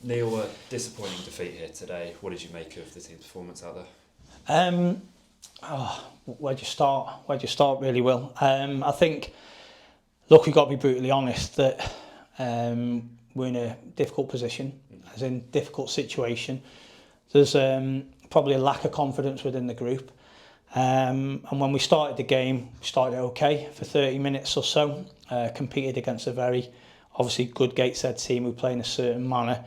Neil, a disappointing defeat here today. What did you make of the team's performance out there? Where'd you start? Where'd you start really, Will? I think, look, we've got to be brutally honest that we're in a difficult position, as in difficult situation. There's probably a lack of confidence within the group. And when we started the game, we started okay for 30 minutes or so, competed against a very, obviously, good Gateshead team who play in a certain manner.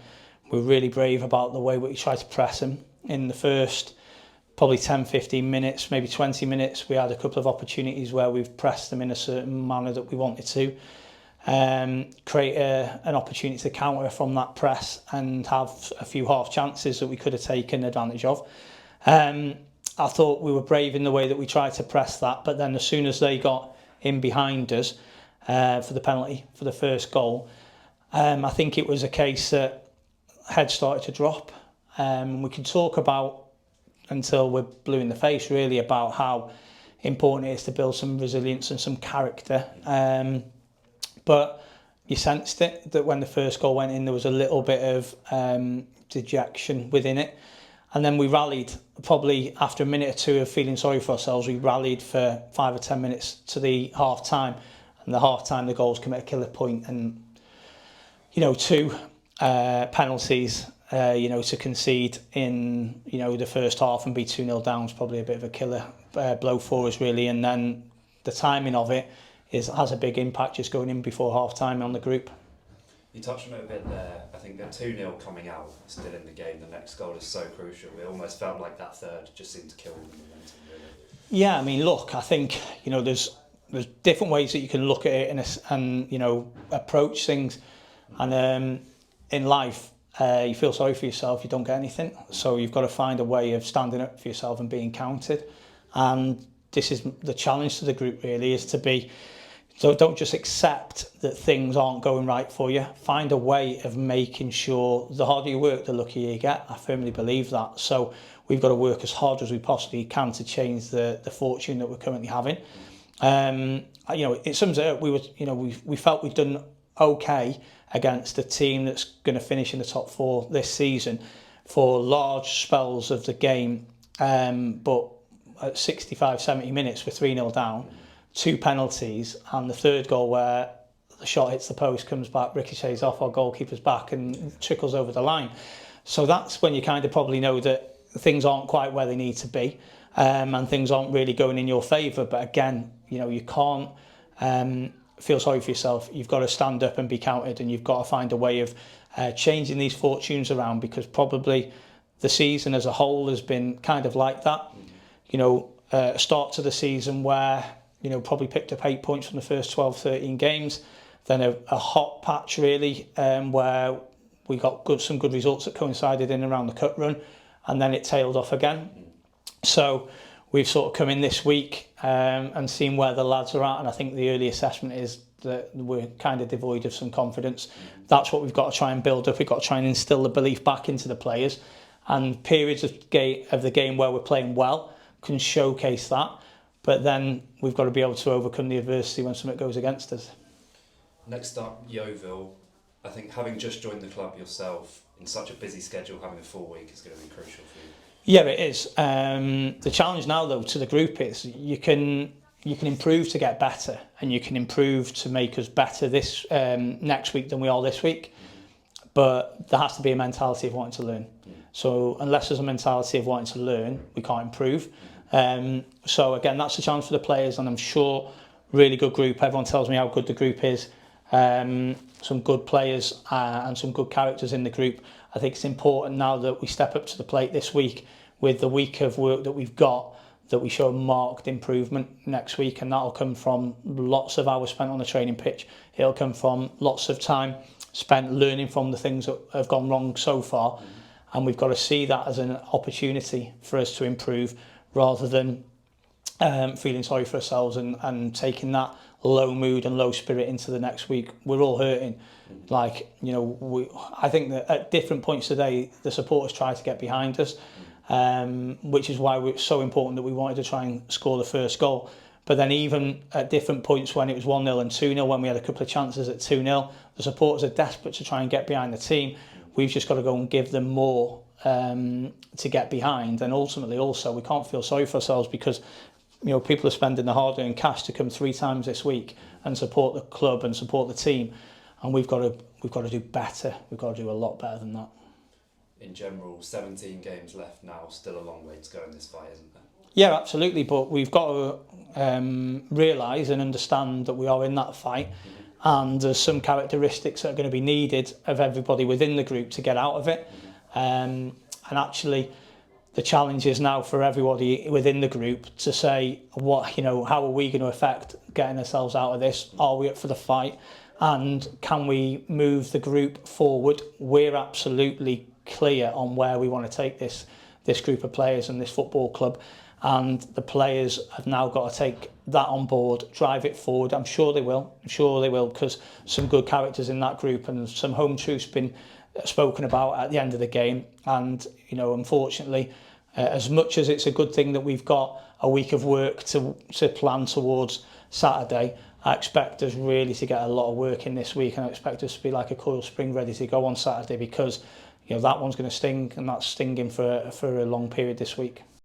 We're really brave about the way we try to press them. In the first probably 10-15 minutes, maybe 20 minutes, we had a couple of opportunities where we've pressed them in a certain manner that we wanted to. Create an opportunity to counter from that press and have a few half chances that we could have taken advantage of. I thought we were brave in the way that we tried to press that, but then as soon as they got in behind us for the penalty, for the first goal, I think it was a case that head started to drop. We can talk about, until we're blue in the face really, about how important it is to build some resilience and some character. But you sensed it, that when the first goal went in, there was a little bit of dejection within it. And then we rallied, probably after a minute or two of feeling sorry for ourselves, we rallied for 5 or 10 minutes to the half time. And the half time, the goals commit a killer point, and two penalties, to concede in, the first half and be 2-0 down is probably a bit of a killer blow for us, really. And then the timing of it has a big impact just going in before half time on the group. You touched on it a bit there. I think they're 2-0 coming out, still in the game. The next goal is so crucial. It almost felt like that third just seemed to kill the momentum, really. Yeah, I mean, look, I think, there's different ways that you can look at it and approach things. And in life, you feel sorry for yourself, you don't get anything. So you've got to find a way of standing up for yourself and being counted. And this is the challenge to the group, really, is to be... So don't just accept that things aren't going right for you. Find a way of making sure the harder you work, the luckier you get. I firmly believe that. So we've got to work as hard as we possibly can to change the fortune that we're currently having. It sums it up. We felt we've done okay against a team that's going to finish in the top 4 this season for large spells of the game. But at 65, 70 minutes, we're 3-0 down. 2 penalties, and the third goal where the shot hits the post, comes back, ricochets off our goalkeeper's back and trickles over the line. So that's when you kind of probably know that things aren't quite where they need to be, and things aren't really going in your favour. But again, you can't feel sorry for yourself. You've got to stand up and be counted, and you've got to find a way of changing these fortunes around, because probably the season as a whole has been kind of like that. A start to the season where probably picked up 8 points from the first 12, 13 games. Then a hot patch, really, where we got some good results that coincided in and around the cut run, and then it tailed off again. So we've sort of come in this week and seen where the lads are at, and I think the early assessment is that we're kind of devoid of some confidence. That's what we've got to try and build up. We've got to try and instill the belief back into the players, and periods of the game where we're playing well can showcase that. But then we've got to be able to overcome the adversity when something goes against us. Next up, Yeovil. I think having just joined the club yourself, in such a busy schedule, having a full week is going to be crucial for you. Yeah, it is. The challenge now, though, to the group is you can improve to get better, and you can improve to make us better this next week than we are this week. But there has to be a mentality of wanting to learn. So unless there's a mentality of wanting to learn, we can't improve. So again, that's the challenge for the players, and I'm sure really good group. Everyone tells me how good the group is. Some good players and some good characters in the group. I think it's important now that we step up to the plate this week with the week of work that we've got, that we show marked improvement next week, and that'll come from lots of hours spent on the training pitch. It'll come from lots of time spent learning from the things that have gone wrong so far, and we've got to see that as an opportunity for us to improve, rather than feeling sorry for ourselves and taking that low mood and low spirit into the next week. We're all hurting. I think that at different points today, the supporters tried to get behind us, which is why it's so important that we wanted to try and score the first goal. But then even at different points when it was 1-0 and 2-0, when we had a couple of chances at 2-0, the supporters are desperate to try and get behind the team. we've just got to go and give them more to get behind. And ultimately also we can't feel sorry for ourselves because people are spending the hard-earned cash to come 3 times this week and support the club and support the team, and we've got to do better. We've got to do a lot better than that. In general, 17 games left now, still a long way to go in this fight, isn't there? Yeah, absolutely, but we've got to realise and understand that we are in that fight, and there's some characteristics that are going to be needed of everybody within the group to get out of it. And actually, the challenge is now for everybody within the group to say, how are we going to affect getting ourselves out of this? Are we up for the fight? And can we move the group forward? We're absolutely clear on where we want to take this group of players and this football club. And the players have now got to take that on board, drive it forward. I'm sure they will. Because some good characters in that group and some home truths been spoken about at the end of the game. And, unfortunately, as much as it's a good thing that we've got a week of work to plan towards Saturday, I expect us really to get a lot of work in this week, and I expect us to be like a coiled spring ready to go on Saturday, because that one's going to sting, and that's stinging for a long period this week.